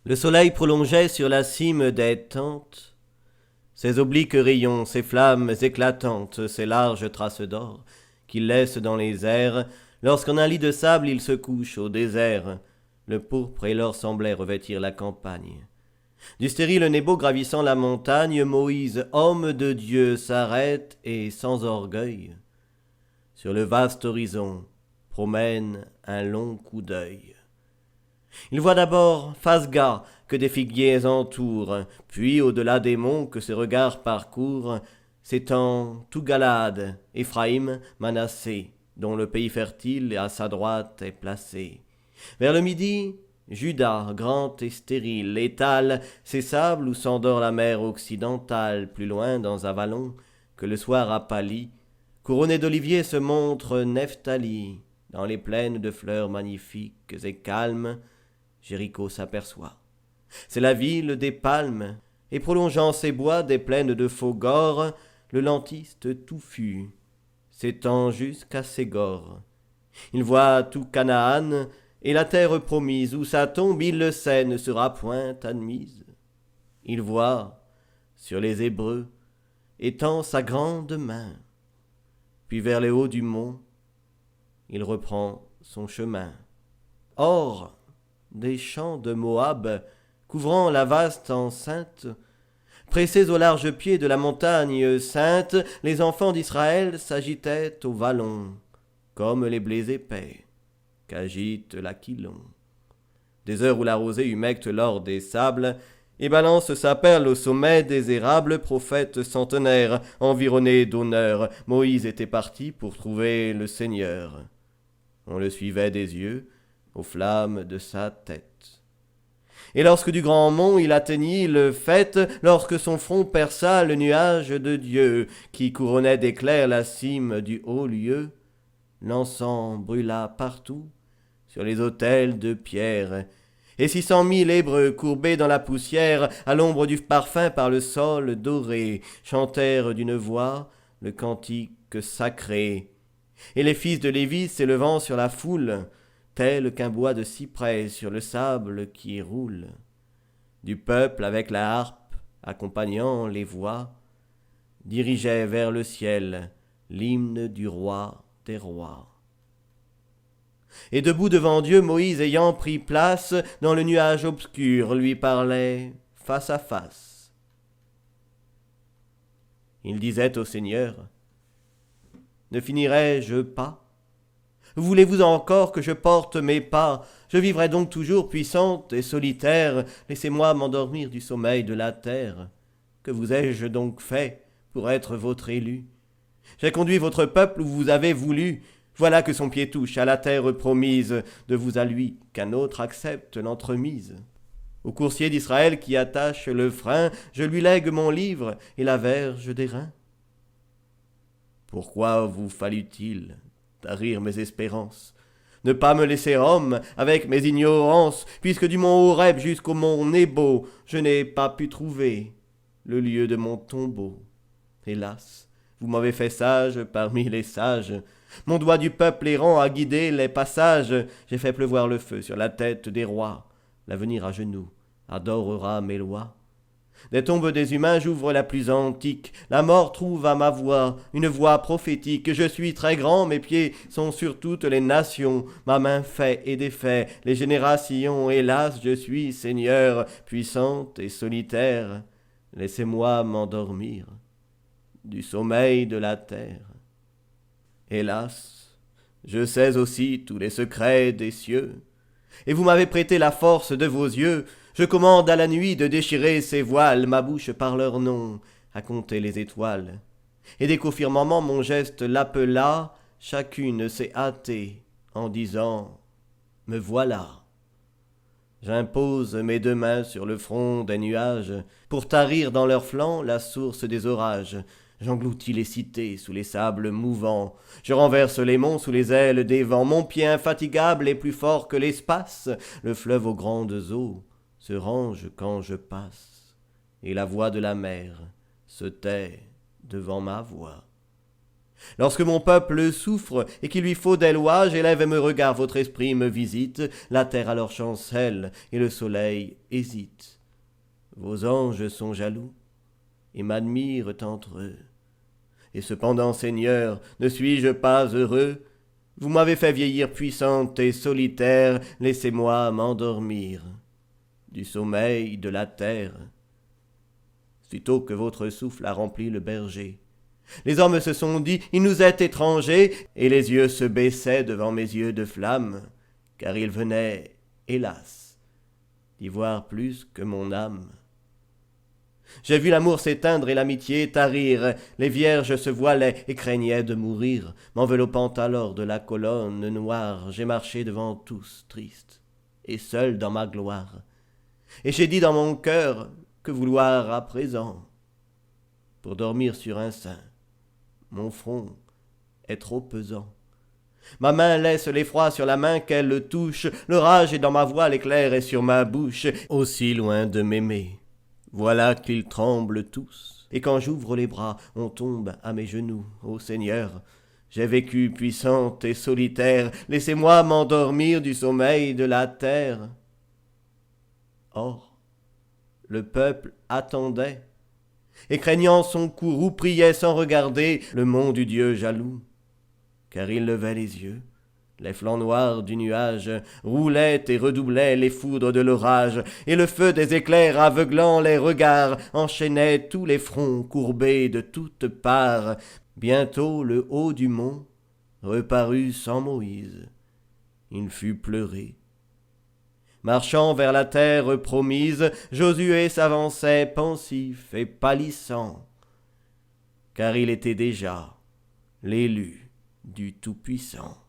Le soleil prolongeait sur la cime des tentes ses obliques rayons, ses flammes éclatantes, ses larges traces d'or qu'il laisse dans les airs, lorsqu'en un lit de sable il se couche au désert. Le pourpre et l'or semblaient revêtir la campagne. Du stérile Nebo gravissant la montagne, Moïse, homme de Dieu, s'arrête et, sans orgueil, sur le vaste horizon, promène un long coup d'œil. Il voit d'abord Phasga, que des figuiers entourent, puis au-delà des monts que ses regards parcourent, s'étend tout Galade, Éphraïm, Manassé, dont le pays fertile à sa droite est placé. Vers le midi, Juda, grand et stérile, étale ses sables où s'endort la mer occidentale, plus loin dans Avalon, que le soir a pâli, couronné d'oliviers se montre Nephtali, dans les plaines de fleurs magnifiques et calmes, Jéricho s'aperçoit. C'est la ville des palmes, et prolongeant ses bois des plaines de Phogor, le lentiste touffu s'étend jusqu'à Ségor. Il voit tout Canaan, et la terre promise, où sa tombe, il le sait, ne sera point admise. Il voit, sur les Hébreux, étend sa grande main, puis vers les hauts du mont, il reprend son chemin. Or, des champs de Moab, couvrant la vaste enceinte, pressés aux larges pieds de la montagne sainte, les enfants d'Israël s'agitaient au vallon, comme les blés épais qu'agite l'aquilon. Des heures où la rosée humecte l'or des sables, et balance sa perle au sommet des érables, prophète centenaire, environné d'honneur, Moïse était parti pour trouver le Seigneur. On le suivait des yeux, aux flammes de sa tête. Et lorsque du grand mont il atteignit le faîte, lorsque son front perça le nuage de Dieu, qui couronnait d'éclairs la cime du haut lieu, l'encens brûla partout, sur les autels de pierre, et 600 000 Hébreux, courbés dans la poussière, à l'ombre du parfum par le sol doré, chantèrent d'une voix le cantique sacré. Et les fils de Lévi s'élevant sur la foule, tel qu'un bois de cyprès sur le sable qui roule, du peuple avec la harpe, accompagnant les voix, dirigeaient vers le ciel l'hymne du roi des rois. Et debout devant Dieu, Moïse ayant pris place, dans le nuage obscur, lui parlait face à face. Il disait au Seigneur, « Ne finirai-je pas ? Voulez-vous encore que je porte mes pas ? Je vivrai donc toujours puissante et solitaire, laissez-moi m'endormir du sommeil de la terre. Que vous ai-je donc fait pour être votre élu ? J'ai conduit votre peuple où vous avez voulu, voilà que son pied touche à la terre promise, de vous à lui, qu'un autre accepte l'entremise. Au coursier d'Israël qui attache le frein, je lui lègue mon livre et la verge d'airain. Pourquoi vous fallut-il tarir mes espérances, ne pas me laisser homme avec mes ignorances, puisque du mont Horeb jusqu'au mont Nebo, je n'ai pas pu trouver le lieu de mon tombeau. Hélas, vous m'avez fait sage parmi les sages, mon doigt du peuple errant a guidé les passages, j'ai fait pleuvoir le feu sur la tête des rois, l'avenir à genoux adorera mes lois. Des tombes des humains j'ouvre la plus antique, la mort trouve à ma voix une voix prophétique, je suis très grand, mes pieds sont sur toutes les nations, ma main fait et défait les générations, hélas je suis Seigneur, puissante et solitaire, laissez-moi m'endormir du sommeil de la terre. Hélas, je sais aussi tous les secrets des cieux, et vous m'avez prêté la force de vos yeux, je commande à la nuit de déchirer ses voiles, ma bouche par leur nom, à compter les étoiles. Et dès qu'au firmament mon geste l'appela, chacune s'est hâtée en disant « Me voilà ». J'impose mes deux mains sur le front des nuages, pour tarir dans leurs flancs la source des orages. J'engloutis les cités sous les sables mouvants, je renverse les monts sous les ailes des vents, mon pied infatigable est plus fort que l'espace, le fleuve aux grandes eaux se range quand je passe, et la voix de la mer se tait devant ma voix. Lorsque mon peuple souffre et qu'il lui faut des lois, j'élève mes regards, votre esprit me visite, la terre alors chancelle et le soleil hésite. Vos anges sont jaloux et m'admirent entre eux. Et cependant, Seigneur, ne suis-je pas heureux? Vous m'avez fait vieillir puissante et solitaire, laissez-moi m'endormir du sommeil de la terre. Sitôt que votre souffle a rempli le berger, les hommes se sont dit, il nous est étranger, et les yeux se baissaient devant mes yeux de flamme, car ils venaient, hélas, d'y voir plus que mon âme. J'ai vu l'amour s'éteindre et l'amitié tarir, les vierges se voilaient et craignaient de mourir, m'enveloppant alors de la colonne noire, j'ai marché devant tous triste et seul dans ma gloire. Et j'ai dit dans mon cœur, que vouloir à présent? Pour dormir sur un sein, mon front est trop pesant. Ma main laisse l'effroi sur la main qu'elle touche, l'orage est dans ma voix, l'éclair est sur ma bouche, aussi loin de m'aimer. Voilà qu'ils tremblent tous, et quand j'ouvre les bras, on tombe à mes genoux. Ô Seigneur, j'ai vécu puissante et solitaire, laissez-moi m'endormir du sommeil de la terre. Or, le peuple attendait, et craignant son courroux, priait sans regarder le mont du Dieu jaloux. Car il levait les yeux, les flancs noirs du nuage roulaient et redoublaient les foudres de l'orage, et le feu des éclairs aveuglant les regards enchaînait tous les fronts courbés de toutes parts. Bientôt le haut du mont reparut sans Moïse, il fut pleuré. Marchant vers la terre promise, Josué s'avançait pensif et pâlissant, car il était déjà l'élu du Tout-Puissant.